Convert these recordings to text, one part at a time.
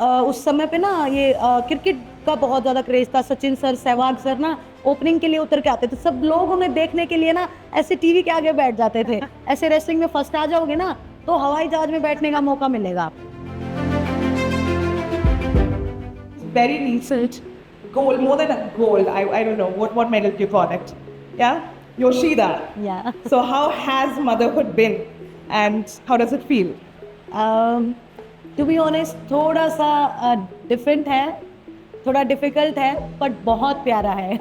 उस समय पे ना ये क्रिकेट का बहुत ज़्यादा क्रेज़ था। सचिन सर, सहवाग सर ना ओपनिंग के लिए उतर के आते थे। सब लोग उन्हें देखने के लिए ना ऐसे टीवी के आगे बैठ जाते थे। ऐसे रेसलिंग में फर्स्ट आ जाओगे ना तो हवाई जहाज में बैठने का मौका मिलेगा आपको। Very recent gold, more than a gold. I don't know what medal do you call it? Yeah, Yoshida. Yeah. So how has motherhood been, and how does it feel? To be honest थोड़ा सा different है, थोड़ा difficult है, but बहुत प्यारा है।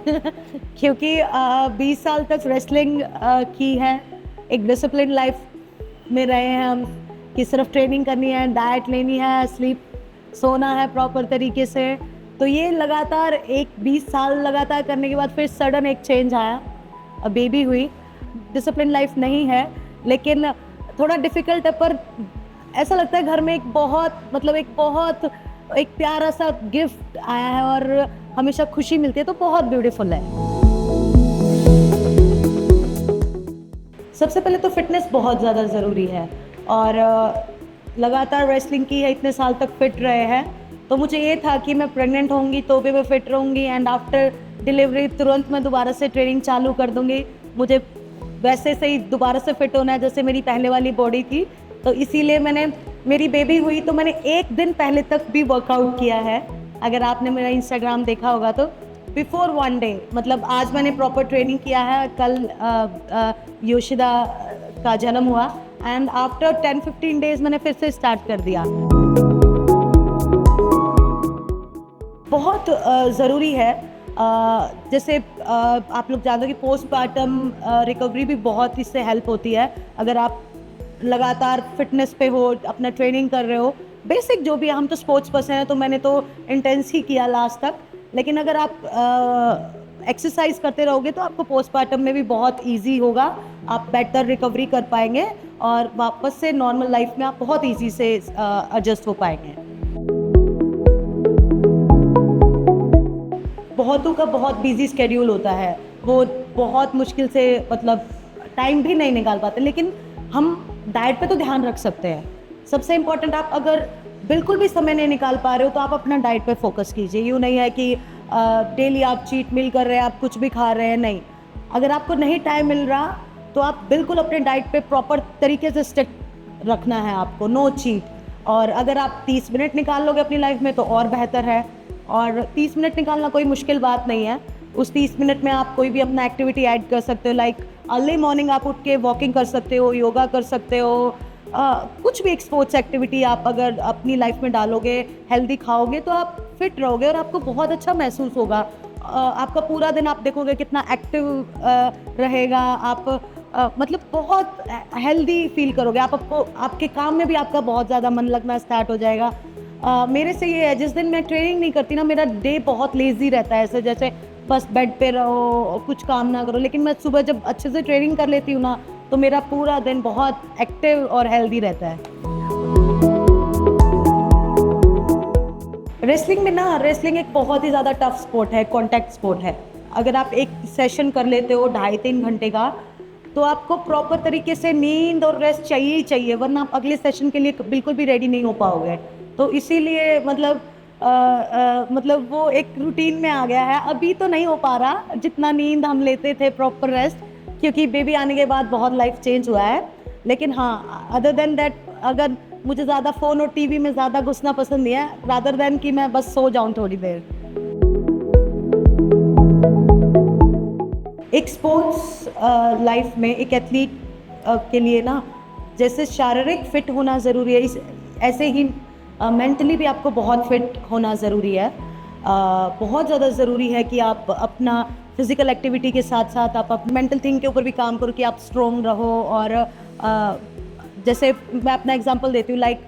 क्योंकि 20 साल तक रेसलिंग की है, एक डिसिप्लिन लाइफ में रहे हैं हम कि सिर्फ ट्रेनिंग करनी है, डाइट लेनी है, स्लीप सोना है प्रॉपर तरीके से। तो ये लगातार 20 साल लगातार करने के बाद फिर सडन एक चेंज आया, बेबी हुई। डिसिप्लिन लाइफ नहीं है लेकिन थोड़ा डिफ़िकल्ट है, पर ऐसा लगता है घर में एक प्यारा सा गिफ्ट आया है और हमेशा खुशी मिलती है, तो बहुत ब्यूटीफुल है। सबसे पहले तो फिटनेस बहुत ज़्यादा ज़रूरी है और लगातार रेसलिंग की है, इतने साल तक फिट रहे हैं, तो मुझे ये था कि मैं प्रेग्नेंट होंगी तो भी मैं फिट रहूँगी एंड आफ्टर डिलीवरी तुरंत मैं दोबारा से ट्रेनिंग चालू कर दूँगी। मुझे वैसे से ही दोबारा से फिट होना है जैसे मेरी पहले वाली बॉडी थी, तो इसीलिए मेरी बेबी हुई तो मैंने एक दिन पहले तक भी वर्कआउट किया है। अगर आपने मेरा इंस्टाग्राम देखा होगा तो बिफोर 1 डे, मतलब आज मैंने प्रॉपर ट्रेनिंग किया है। कल योशिदा का जन्म हुआ एंड आफ्टर 10-15 डेज मैंने फिर से स्टार्ट कर दिया। बहुत ज़रूरी है, जैसे आप लोग जानते हो कि पोस्टमार्टम रिकवरी भी बहुत इससे हेल्प होती है। अगर आप लगातार फिटनेस पे हो, अपना ट्रेनिंग कर रहे हो, बेसिक जो भी है, हम तो स्पोर्ट्स पर्सन हैं तो मैंने तो इंटेंस ही किया लास्ट तक, लेकिन अगर आप एक्सरसाइज करते रहोगे तो आपको पोस्टमार्टम में भी बहुत इजी होगा, आप बेटर रिकवरी कर पाएंगे और वापस से नॉर्मल लाइफ में आप बहुत इजी से एडजस्ट हो पाएंगे। बहुतों का बहुत बिजी स्केड्यूल होता है, वो बहुत मुश्किल से मतलब टाइम भी नहीं निकाल पाते, लेकिन हम डाइट पे तो ध्यान रख सकते हैं। सबसे इम्पोर्टेंट, आप अगर बिल्कुल भी समय नहीं निकाल पा रहे हो तो आप अपना डाइट पे फोकस कीजिए। यूँ नहीं है कि डेली आप चीट मील कर रहे हैं, आप कुछ भी खा रहे हैं, नहीं। अगर आपको नहीं टाइम मिल रहा तो आप बिल्कुल अपने डाइट पे प्रॉपर तरीके से स्टिक रखना है आपको, नो चीट। और अगर आप 30 मिनट निकाल लोगे अपनी लाइफ में तो और बेहतर है, और 30 मिनट निकालना कोई मुश्किल बात नहीं है। उस 30 मिनट में आप कोई भी अपना एक्टिविटी ऐड कर सकते हो, लाइक अर्ली मॉर्निंग आप उठ के वॉकिंग कर सकते हो, योगा कर सकते हो, कुछ भी एक स्पोर्ट्स एक्टिविटी आप अगर अपनी लाइफ में डालोगे, हेल्दी खाओगे तो आप फिट रहोगे और आपको बहुत अच्छा महसूस होगा। आपका पूरा दिन आप देखोगे कितना एक्टिव रहेगा, आप मतलब बहुत हेल्दी फील करोगे, आपके काम में भी आपका बहुत ज़्यादा मन लगना स्टार्ट हो जाएगा। मेरे से ये है, जिस दिन मैं ट्रेनिंग नहीं करती ना, मेरा डे बहुत लेज़ी रहता है, ऐसे जैसे बस बेड पे रहो, कुछ काम ना करो। लेकिन मैं सुबह जब अच्छे से ट्रेनिंग कर लेती हूँ ना तो मेरा पूरा दिन बहुत एक्टिव और हेल्दी रहता है। रेसलिंग एक बहुत ही ज़्यादा टफ स्पोर्ट है, कॉन्टैक्ट स्पोर्ट है। अगर आप एक सेशन कर लेते हो 2.5-3 घंटे का, तो आपको प्रॉपर तरीके से नींद और रेस्ट चाहिए ही चाहिए, वरना आप अगले सेशन के लिए बिल्कुल भी रेडी नहीं हो पाओगे। तो इसीलिए मतलब वो एक रूटीन में आ गया है। अभी तो नहीं हो पा रहा जितना नींद हम लेते थे, प्रॉपर रेस्ट, क्योंकि बेबी आने के बाद बहुत लाइफ चेंज हुआ है। लेकिन हाँ, अदर देन दैट, अगर मुझे ज़्यादा फ़ोन और टीवी में ज़्यादा घुसना पसंद नहीं है, रादर देन कि मैं बस सो जाऊँ थोड़ी देर। एक स्पोर्ट्स लाइफ में एक एथलीट के लिए ना, जैसे शारीरिक फिट होना ज़रूरी है, ऐसे ही मेंटली भी आपको बहुत फिट होना ज़रूरी है। बहुत ज़्यादा ज़रूरी है कि आप अपना फिज़िकल एक्टिविटी के साथ साथ आप मेंटल थिंग के ऊपर भी काम करो कि आप स्ट्रॉन्ग रहो। और जैसे मैं अपना एग्जांपल देती हूँ, लाइक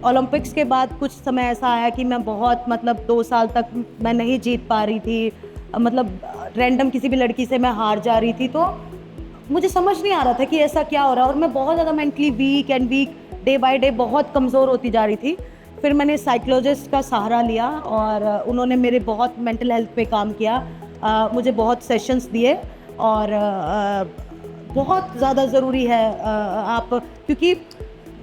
ओलंपिक्स के बाद कुछ समय ऐसा आया कि मैं बहुत 2 साल तक मैं नहीं जीत पा रही थी, मतलब रैंडम किसी भी लड़की से मैं हार जा रही थी, तो मुझे समझ नहीं आ रहा था कि ऐसा क्या हो रहा है, और मैं बहुत ज़्यादा mentally weak day by day बहुत कमज़ोर होती जा रही थी। फिर मैंने साइकोलॉजिस्ट का सहारा लिया और उन्होंने मेरे बहुत मेंटल हेल्थ पे काम किया, मुझे बहुत सेशंस दिए। और बहुत ज़्यादा ज़रूरी है आप, क्योंकि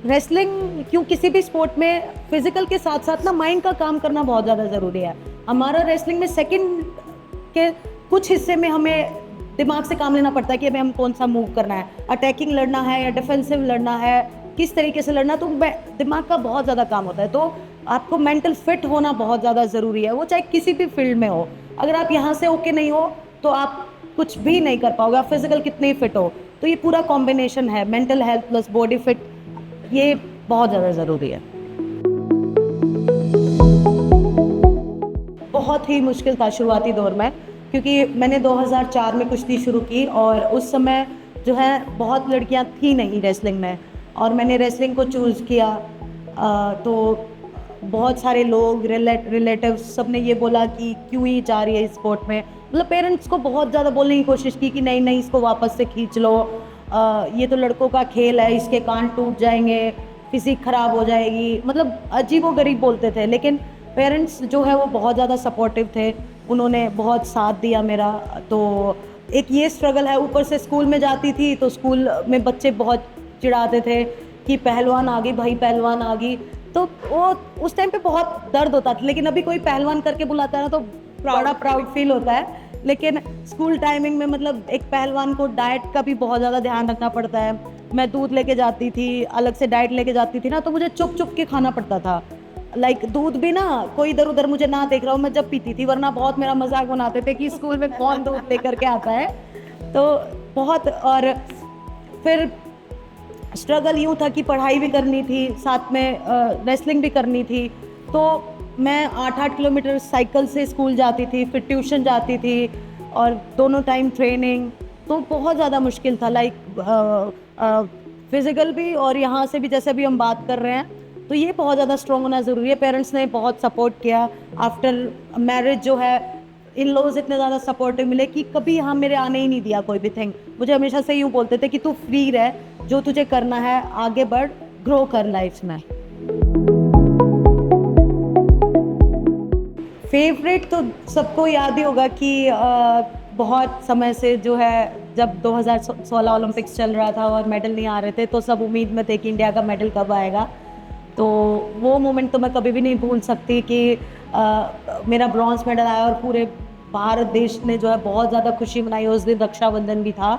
रेसलिंग क्यों, किसी भी स्पोर्ट में फिजिकल के साथ साथ ना माइंड का काम करना बहुत ज़्यादा ज़रूरी है। हमारा रेसलिंग में सेकंड के कुछ हिस्से में हमें दिमाग से काम लेना पड़ता है कि हमें कौन सा मूव करना है, अटैकिंग लड़ना है या डिफेंसिव लड़ना है, किस तरीके से लड़ना, तो दिमाग का बहुत ज़्यादा काम होता है। तो आपको मेंटल फिट होना बहुत ज़्यादा ज़रूरी है, वो चाहे किसी भी फील्ड में हो। अगर आप यहाँ से ओके नहीं हो तो आप कुछ भी नहीं कर पाओगे, आप फिजिकल कितने ही फिट हो। तो ये पूरा कॉम्बिनेशन है, mental health plus body fit, ये बहुत ज़्यादा ज़रूरी है। बहुत ही मुश्किल था शुरुआती दौर में, क्योंकि मैंने 2004 में कुश्ती शुरू की और उस समय जो है बहुत लड़कियां थी नहीं रेसलिंग में, और मैंने रेसलिंग को चूज़ किया। तो बहुत सारे लोग रिलेटिव्स सब ने ये बोला कि क्यों ही जा रही है इस स्पोर्ट में, मतलब पेरेंट्स को बहुत ज़्यादा बोलने की कोशिश की कि नहीं नहीं इसको वापस से खींच लो, ये तो लड़कों का खेल है, इसके कान टूट जाएंगे, फिजिक ख़राब हो जाएगी, मतलब अजीबोगरीब बोलते थे। लेकिन पेरेंट्स जो है वो बहुत ज़्यादा सपोर्टिव थे, उन्होंने बहुत साथ दिया मेरा। तो एक ये स्ट्रगल है, ऊपर से स्कूल में जाती थी तो स्कूल में बच्चे बहुत चिढ़ाते थे कि पहलवान आ गई भाई, पहलवान आ गई, तो वो उस टाइम पे बहुत दर्द होता था। लेकिन अभी कोई पहलवान करके बुलाता है ना तो बड़ा प्राउड फील होता है। लेकिन स्कूल टाइमिंग में मतलब एक पहलवान को डाइट का भी बहुत ज़्यादा ध्यान रखना पड़ता है। मैं दूध लेके जाती थी, अलग से डाइट लेके जाती थी ना, तो मुझे चुप चुप के खाना पड़ता था। लाइक दूध भी ना कोई इधर उधर मुझे ना देख रहा हूँ मैं जब पीती थी, वरना बहुत मेरा मजाक बनाते थे कि स्कूल में कौन दूध लेकर के आता है। तो बहुत, और फिर स्ट्रगल यूँ था कि पढ़ाई भी करनी थी, साथ में रेसलिंग भी करनी थी। तो मैं 8-8 किलोमीटर साइकिल से स्कूल जाती थी, फिर ट्यूशन जाती थी और दोनों टाइम ट्रेनिंग। तो बहुत ज़्यादा मुश्किल था, लाइक फिज़िकल भी और यहाँ से भी, जैसे अभी हम बात कर रहे हैं, तो ये बहुत ज़्यादा स्ट्रॉन्ग होना ज़रूरी है। पेरेंट्स ने बहुत सपोर्ट किया। आफ्टर मैरिज जो है इन लॉज इतने ज़्यादा सपोर्टिव मिले कि कभी यहाँ मेरे आने ही नहीं दिया कोई भी थिंग। मुझे हमेशा से यूँ बोलते थे कि तू फ्री रह, जो तुझे करना है आगे बढ़, ग्रो कर लाइफ में। फेवरेट तो सबको याद ही होगा कि बहुत समय से जो है जब 2016 ओलंपिक्स चल रहा था और मेडल नहीं आ रहे थे, तो सब उम्मीद में थे कि इंडिया का मेडल कब आएगा। तो वो मोमेंट तो मैं कभी भी नहीं भूल सकती कि मेरा ब्रॉन्ज मेडल आया और पूरे भारत देश ने जो है बहुत ज़्यादा खुशी मनाई। उस दिन रक्षाबंधन भी था।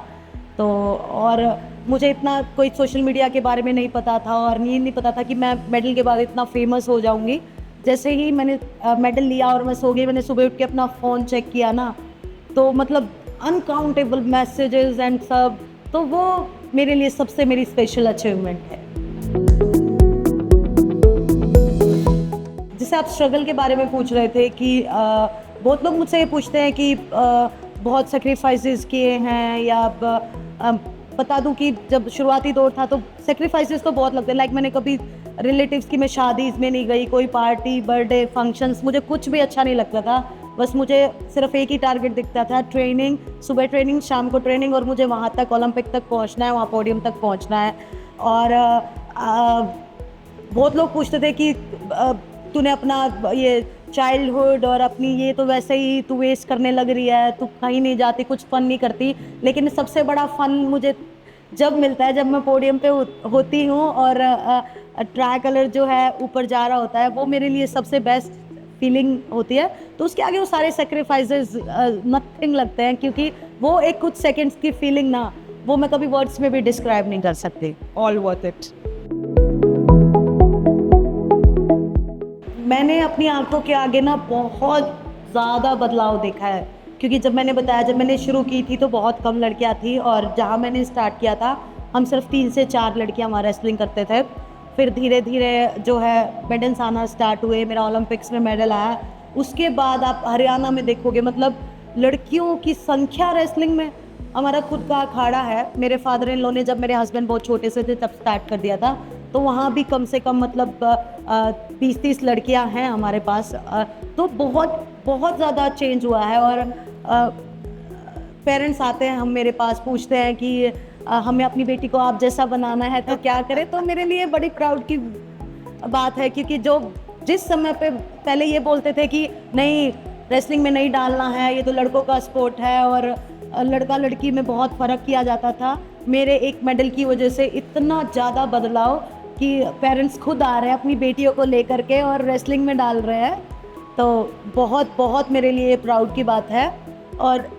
तो और मुझे इतना कोई सोशल मीडिया के बारे में नहीं पता था और नहीं पता था कि मैं मेडल के बाद इतना फेमस हो जाऊंगी। जैसे ही मैंने मेडल लिया और मैं सो गई, मैंने सुबह उठ के अपना फ़ोन चेक किया ना, तो मतलब अनकाउंटेबल मैसेजेस एंड सब। तो वो मेरे लिए सबसे मेरी स्पेशल अचीवमेंट है। जैसे आप स्ट्रगल के बारे में पूछ रहे थे कि बहुत लोग मुझसे ये पूछते हैं कि बहुत सेक्रीफाइसेस किए हैं, या बता दूं कि जब शुरुआती दौर था तो सेक्रीफाइसेस तो बहुत लगते हैं। लाइक मैंने कभी रिलेटिव्स की मैं शादी में नहीं गई, कोई पार्टी, बर्थडे, फंक्शंस, मुझे कुछ भी अच्छा नहीं लगता था। बस मुझे सिर्फ एक ही टारगेट दिखता था, ट्रेनिंग, सुबह ट्रेनिंग, शाम को ट्रेनिंग, और मुझे वहाँ तक ओलंपिक तक पहुँचना है, वहाँ पोडियम तक पहुँचना है। और बहुत लोग पूछते थे कि तूने अपना ये चाइल्डहुड और अपनी ये तो वैसे ही तू वेस्ट करने लग रही है, तू कहीं नहीं जाती, कुछ फ़न नहीं करती। लेकिन सबसे बड़ा फ़न मुझे जब मिलता है, जब मैं पोडियम पे होती हूँ और ट्राई कलर जो है ऊपर जा रहा होता है, वो मेरे लिए सबसे बेस्ट फीलिंग होती है। तो उसके आगे वो सारे सेक्रीफाइसेस नथिंग लगते हैं, क्योंकि वो एक कुछ सेकेंड्स की फीलिंग ना, वो मैं कभी वर्ड्स में भी डिस्क्राइब नहीं कर सकती। All worth it. मैंने अपनी आंखों के आगे ना बहुत ज़्यादा बदलाव देखा है, क्योंकि जब मैंने बताया, जब मैंने शुरू की थी तो बहुत कम लड़कियां थी, और जहां मैंने स्टार्ट किया था हम सिर्फ 3 से 4 लड़कियां वहाँ रेसलिंग करते थे। फिर धीरे धीरे जो है मेडल्स आना स्टार्ट हुए, मेरा ओलंपिक्स में मेडल आया। उसके बाद आप हरियाणा में देखोगे, मतलब लड़कियों की संख्या रेसलिंग में, हमारा खुद का अखाड़ा है। मेरे फादर इन लॉ ने, जब मेरे हस्बैंड बहुत छोटे से थे तब स्टार्ट कर दिया था, तो वहाँ भी कम से कम मतलब 20-30 लड़कियाँ हैं हमारे पास। तो बहुत बहुत ज़्यादा चेंज हुआ है। और पेरेंट्स आते हैं हम मेरे पास, पूछते हैं कि हमें अपनी बेटी को आप जैसा बनाना है तो क्या करें। तो मेरे लिए बड़ी प्राउड की बात है, क्योंकि जो जिस समय पे पहले ये बोलते थे कि नहीं रेसलिंग में नहीं डालना है, ये तो लड़कों का स्पोर्ट है, और लड़का लड़की में बहुत फ़र्क किया जाता था, मेरे एक मेडल की वजह से इतना ज़्यादा बदलाव कि पेरेंट्स खुद आ रहे हैं अपनी बेटियों को लेकर के और रेसलिंग में डाल रहे हैं, तो बहुत बहुत मेरे लिए प्राउड की बात है। और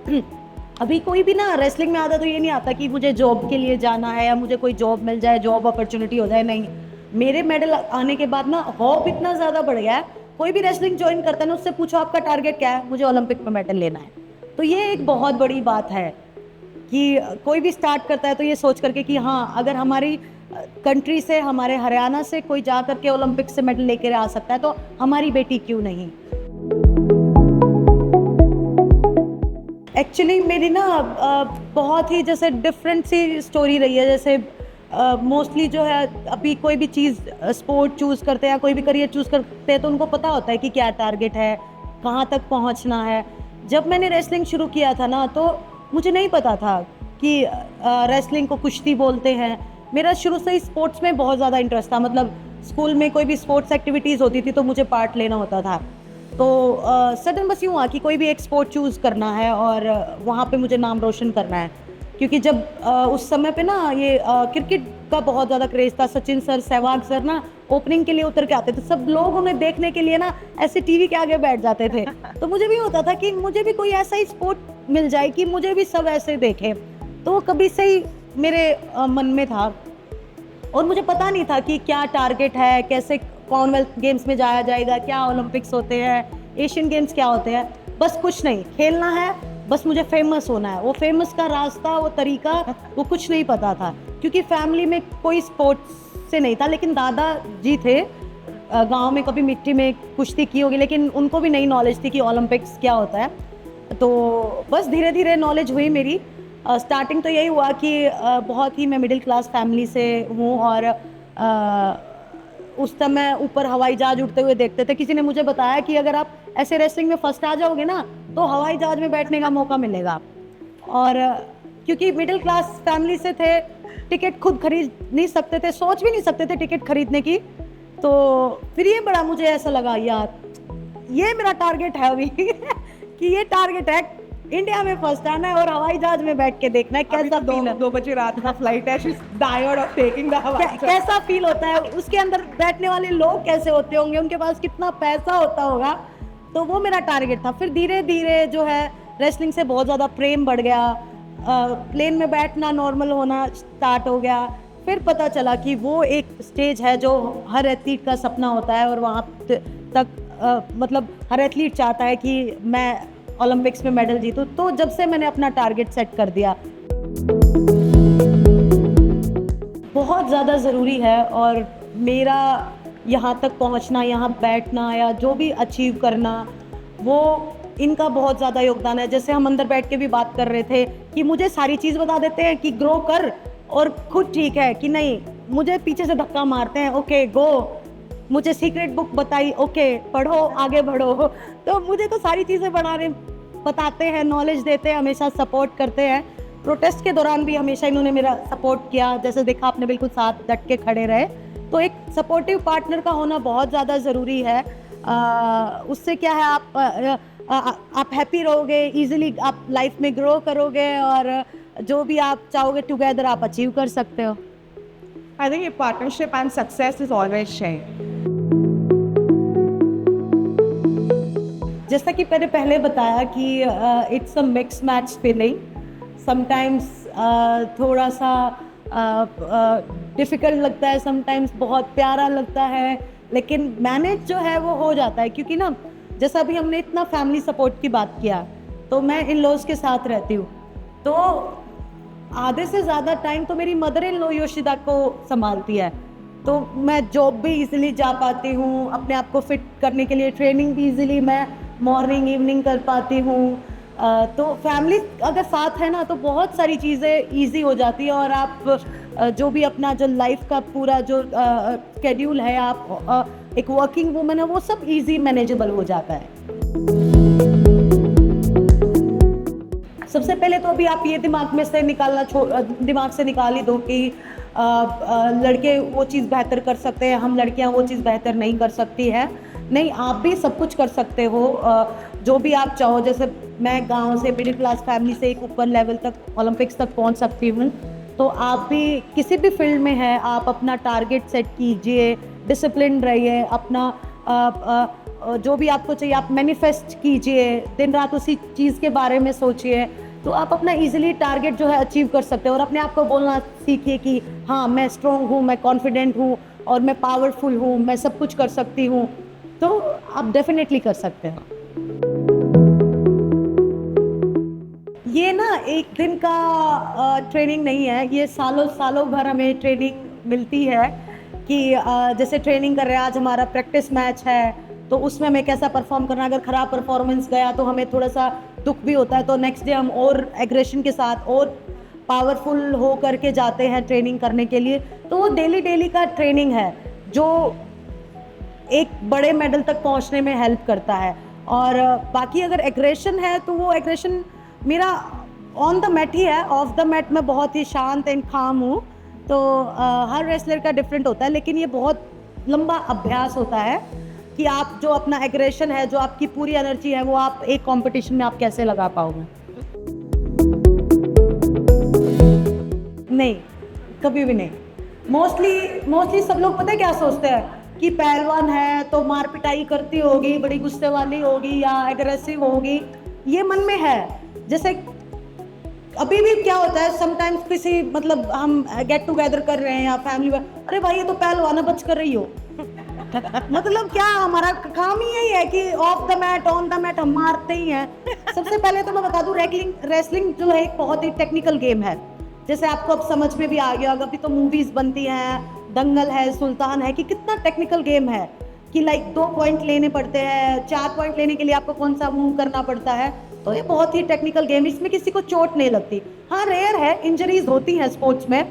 अभी कोई भी ना रेसलिंग में आता तो ये नहीं आता कि मुझे जॉब के लिए जाना है या मुझे कोई जॉब मिल जाए, जॉब अपॉर्चुनिटी हो जाए, नहीं। मेरे मेडल आने के बाद ना होप इतना ज़्यादा बढ़ गया है, कोई भी रेसलिंग ज्वाइन करता है ना उससे पूछो आपका टारगेट क्या है, मुझे ओलंपिक में मेडल लेना है। तो ये एक बहुत बड़ी बात है कि कोई भी स्टार्ट करता है तो ये सोच करके कि हाँ, अगर हमारी कंट्री से, हमारे हरियाणा से कोई जा करके ओलंपिक से मेडल लेकर आ सकता है तो हमारी बेटी क्यों नहीं। एक्चुअली मेरी ना बहुत ही जैसे डिफरेंट सी स्टोरी रही है। जैसे मोस्टली जो है अभी कोई भी चीज़ स्पोर्ट चूज़ करते हैं या कोई भी करियर चूज़ करते हैं तो उनको पता होता है कि क्या टारगेट है, कहाँ तक पहुँचना है। जब मैंने रेसलिंग शुरू किया था ना तो मुझे नहीं पता था कि रेसलिंग को कुश्ती बोलते हैं। मेरा शुरू से ही स्पोर्ट्स में बहुत ज़्यादा इंटरेस्ट था, मतलब स्कूल में कोई भी स्पोर्ट्स एक्टिविटीज़ होती थी तो मुझे पार्ट लेना होता था। तो सडन बस यूँ हुआ कि कोई भी एक स्पोर्ट चूज़ करना है और वहाँ पे मुझे नाम रोशन करना है। क्योंकि जब उस समय पे ना ये क्रिकेट का बहुत ज़्यादा क्रेज़ था, सचिन सर, सहवाग सर ना ओपनिंग के लिए उतर के आते थे, सब लोग उन्हें देखने के लिए ना ऐसे टीवी के आगे बैठ जाते थे। तो मुझे भी होता था कि मुझे भी कोई ऐसा ही स्पोर्ट मिल जाए कि मुझे भी सब ऐसे देखें। तो वो कभी से ही मेरे मन में था और मुझे पता नहीं था कि क्या टारगेट है, कैसे कॉमनवेल्थ गेम्स में जाया जाएगा, क्या ओलंपिक्स होते हैं, एशियन गेम्स क्या होते हैं। बस कुछ नहीं, खेलना है, बस मुझे फेमस होना है। वो फेमस का रास्ता, वो तरीका, वो कुछ नहीं पता था क्योंकि फैमिली में कोई स्पोर्ट्स से नहीं था। लेकिन दादा जी थे गांव में, कभी मिट्टी में कुश्ती की होगी, लेकिन उनको भी नई नॉलेज थी कि ओलंपिक्स क्या होता है। तो बस धीरे धीरे नॉलेज हुई मेरी। स्टार्टिंग तो यही हुआ कि बहुत ही मैं मिडिल क्लास फैमिली से हूँ और उस समय ऊपर हवाई जहाज उड़ते हुए देखते थे। किसी ने मुझे बताया कि अगर आप ऐसे रेसलिंग में फर्स्ट आ जाओगे ना तो हवाई जहाज में बैठने का मौका मिलेगा। और क्योंकि मिडिल क्लास फैमिली से थे, टिकट खुद खरीद नहीं सकते थे, सोच भी नहीं सकते थे टिकट खरीदने की। तो फिर ये बड़ा मुझे ऐसा लगा, यार ये मेरा टारगेट है अभी कि ये टारगेट है, इंडिया में फर्स्ट आना है और हवाई जहाज में बैठ के देखना है कैसा फील है। 2 बजे रात का फ्लाइट है, she is tired of taking the हवाई जहाज। कैसा फील होता है, उसके अंदर बैठने वाले लोग कैसे होते होंगे, उनके पास कितना पैसा होता होगा। तो वो मेरा टारगेट था। फिर धीरे धीरे जो है रेसलिंग से बहुत ज़्यादा प्रेम बढ़ गया, प्लेन में बैठना नॉर्मल होना स्टार्ट हो गया। फिर पता चला कि वो एक स्टेज है जो हर एथलीट का सपना होता है और वहाँ तक मतलब हर एथलीट चाहता है कि मैं ओलंपिक्स में मेडल जीतूं। तो जब से मैंने अपना टारगेट सेट कर दिया, बहुत ज़्यादा ज़रूरी है। और मेरा यहाँ तक पहुँचना, यहाँ बैठना या जो भी अचीव करना, वो इनका बहुत ज़्यादा योगदान है। जैसे हम अंदर बैठ के भी बात कर रहे थे कि मुझे सारी चीज़ बता देते हैं कि ग्रो कर, और खुद ठीक है कि नहीं, मुझे पीछे से धक्का मारते हैं, ओके गो, मुझे सीक्रेट बुक बताई, ओके पढ़ो, आगे बढ़ो। तो मुझे तो सारी चीज़ें बताते हैं, नॉलेज देते हैं, हमेशा सपोर्ट करते हैं। प्रोटेस्ट के दौरान भी हमेशा इन्होंने मेरा सपोर्ट किया, जैसे देखा आपने, बिल्कुल साथ डट के खड़े रहे। तो एक सपोर्टिव पार्टनर का होना बहुत ज़्यादा ज़रूरी है। उससे क्या है, आप हैप्पी रहोगे, इजीली आप लाइफ में ग्रो करोगे और जो भी आप चाहोगे टुगेदर आप अचीव कर सकते हो। I think a partnership and success is always shared. जैसा कि मैंने पहले बताया कि it's a mix match feeling. Sometimes थोड़ा सा डिफ़िकल्ट लगता है, समटाइम्स बहुत प्यारा लगता है, लेकिन मैनेज जो है वो हो जाता है। क्योंकि ना जैसा अभी हमने इतना फैमिली सपोर्ट की बात किया, तो मैं इन लॉज के साथ रहती हूँ, तो आधे से ज़्यादा टाइम तो मेरी मदर इन लॉ योशिदा को संभालती है। तो मैं जॉब भी इजीली जा पाती हूँ, अपने आप को फिट करने के लिए ट्रेनिंग भी इजीली मैं मॉर्निंग इवनिंग कर पाती हूँ। तो फैमिली अगर साथ है ना तो बहुत सारी चीज़ें इजी हो जाती है और आप जो भी अपना जो लाइफ का पूरा जो शेड्यूल है, आप एक वर्किंग वुमन है, वो सब इजी मैनेजेबल हो जाता है। सबसे पहले तो अभी आप ये दिमाग से निकाल ही दो कि लड़के वो चीज़ बेहतर कर सकते हैं, हम लड़कियां वो चीज़ बेहतर नहीं कर सकती है। नहीं, आप भी सब कुछ कर सकते हो, जो भी आप चाहो। जैसे मैं गांव से, मिडिल क्लास फैमिली से एक ऊपर लेवल तक, ओलंपिक्स तक पहुंच सकती हूँ। तो आप भी किसी भी फील्ड में हैं, आप अपना टारगेट सेट कीजिए, डिसिप्लिन रहिए, अपना जो भी आपको चाहिए आप मैनिफेस्ट कीजिए, दिन रात उसी चीज़ के बारे में सोचिए, तो आप अपना इजीली टारगेट जो है अचीव कर सकते हो। और अपने आप को बोलना सीखिए कि हाँ मैं स्ट्रॉन्ग हूँ, मैं कॉन्फिडेंट हूँ और मैं पावरफुल हूँ, मैं सब कुछ कर सकती हूँ, तो आप डेफिनेटली कर सकते हैं। ये ना एक दिन का ट्रेनिंग नहीं है, ये सालों सालों भर हमें ट्रेनिंग मिलती है कि जैसे ट्रेनिंग कर रहे हैं, आज हमारा प्रैक्टिस मैच है तो उसमें हमें कैसा परफॉर्म करना है। अगर ख़राब परफॉर्मेंस गया तो हमें थोड़ा सा दुख भी होता है, तो नेक्स्ट डे हम और एग्रेशन के साथ और पावरफुल हो करके जाते हैं ट्रेनिंग करने के लिए। तो वो डेली का ट्रेनिंग है जो एक बड़े मेडल तक पहुंचने में हेल्प करता है। और बाकी अगर एग्रेशन है तो वो एग्रेशन मेरा ऑन द मैट ही है, ऑफ द मैट मैं बहुत ही शांत एंड काम हूँ। तो हर रेसलर का डिफरेंट होता है, लेकिन ये बहुत लंबा अभ्यास होता है कि आप जो अपना एग्रेशन है, जो आपकी पूरी एनर्जी है, वो आप एक कंपटीशन में आप कैसे लगा पाओगे। नहीं, कभी भी नहीं। मोस्टली सब लोग पता है क्या सोचते हैं कि पहलवान है तो मार पिटाई करती होगी, बड़ी गुस्से वाली होगी या एग्रेसिव होगी, ये मन में है। जैसे अभी भी क्या होता है समटाइम्स, किसी मतलब हम गेट टुगेदर कर रहे हैं या फैमिली में, अरे भाई ये तो पहलवान है, बच कर रही हो। मतलब क्या, हमारा काम ही यही है कि off the mat on the mat हम मारते ही हैं। सबसे पहले तो मैं बता दूं, रेसलिंग जो है एक बहुत ही टेक्निकल गेम है। जैसे आपको अब समझ में भी आ गया होगा, अभी तो मूवीज बनती हैं, दंगल है, सुल्तान है, कि कितना टेक्निकल गेम है कि लाइक 2 पॉइंट लेने पड़ते हैं, 4 पॉइंट लेने के लिए आपको कौन सा मूव करना पड़ता है। तो ये बहुत ही टेक्निकल गेम, इसमें किसी को चोट नहीं लगती। हाँ रेयर है, इंजरीज होती हैं स्पोर्ट्स में,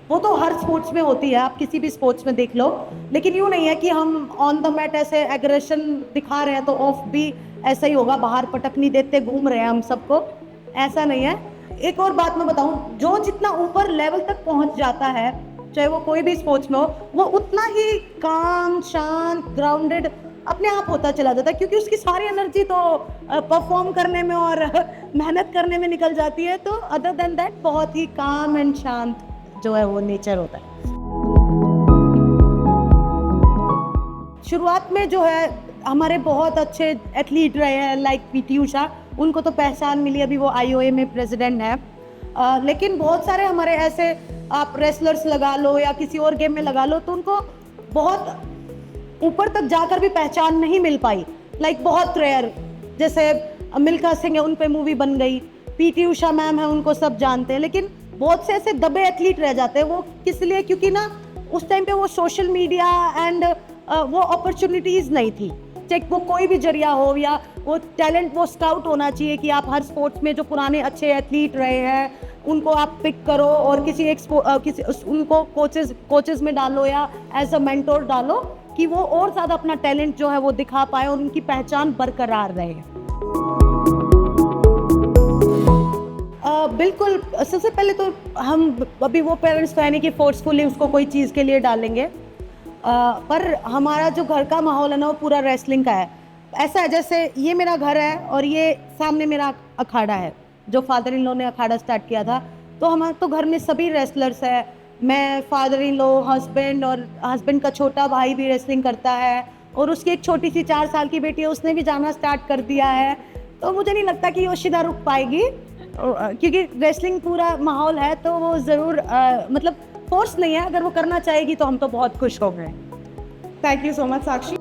वो तो हर स्पोर्ट्स में होती है, आप किसी भी स्पोर्ट्स में देख लो। लेकिन यूँ नहीं है कि हम ऑन द मैट ऐसे एग्रेशन दिखा रहे हैं तो ऑफ भी ऐसा ही होगा, बाहर पटकनी देते घूम रहे हैं हम सबको, ऐसा नहीं है। एक और बात मैं बताऊं, जो जितना ऊपर लेवल तक पहुंच जाता है, चाहे वो कोई भी स्पोर्ट्स में हो, वो उतना ही काम, शांत, ग्राउंडेड अपने आप होता चला जाता है, क्योंकि उसकी सारी एनर्जी तो परफॉर्म करने में और मेहनत करने में निकल जाती है। तो अदर देन दैट बहुत ही काम एंड शांत जो है वो नेचर होता है। शुरुआत में जो है हमारे बहुत अच्छे एथलीट रहे हैं, लाइक पीटी उषा, उनको तो पहचान मिली, अभी वो IOA में प्रेसिडेंट है। लेकिन बहुत सारे हमारे ऐसे आप रेसलर्स लगा लो या किसी और गेम में लगा लो, तो उनको बहुत ऊपर तक जाकर भी पहचान नहीं मिल पाई, लाइक बहुत रेयर। जैसे मिल्खा सिंह है, उन पे मूवी बन गई, पीटी उषा मैम है, उनको सब जानते हैं, लेकिन बहुत से ऐसे दबे एथलीट रह जाते हैं। वो किस लिए? क्योंकि ना उस टाइम पे वो सोशल मीडिया एंड वो अपॉर्चुनिटीज़ नहीं थी, चाहे वो कोई भी जरिया हो, या वो टैलेंट, वो स्काउट होना चाहिए कि आप हर स्पोर्ट्स में जो पुराने अच्छे एथलीट रहे हैं उनको आप पिक करो और किसी उनको कोचेस में डालो या एज अ मेंटोर डालो, कि वो और ज़्यादा अपना टैलेंट जो है वो दिखा पाए और उनकी पहचान बरकरार रहे। बिल्कुल, सबसे पहले तो हम अभी वो पेरेंट्स तो है नहीं कि फोर्सफुली उसको कोई चीज़ के लिए डालेंगे, पर हमारा जो घर का माहौल है ना वो पूरा रेसलिंग का है। ऐसा है जैसे ये मेरा घर है और ये सामने मेरा अखाड़ा है, जो फादर इन लॉ ने अखाड़ा स्टार्ट किया था। तो हमारे तो घर में सभी रेसलर्स है, मैं, फादर इन लॉ, हस्बैंड, और हस्बैंड का छोटा भाई भी रेसलिंग करता है, और उसकी एक छोटी सी 4 साल की बेटी है, उसने भी जाना स्टार्ट कर दिया है। तो मुझे नहीं लगता कि योशिदा रुक पाएगी, क्योंकि रेसलिंग पूरा माहौल है, तो वो ज़रूर मतलब फोर्स नहीं है, अगर वो करना चाहेगी तो हम तो बहुत खुश हो गए। Thank you so much Sakshi.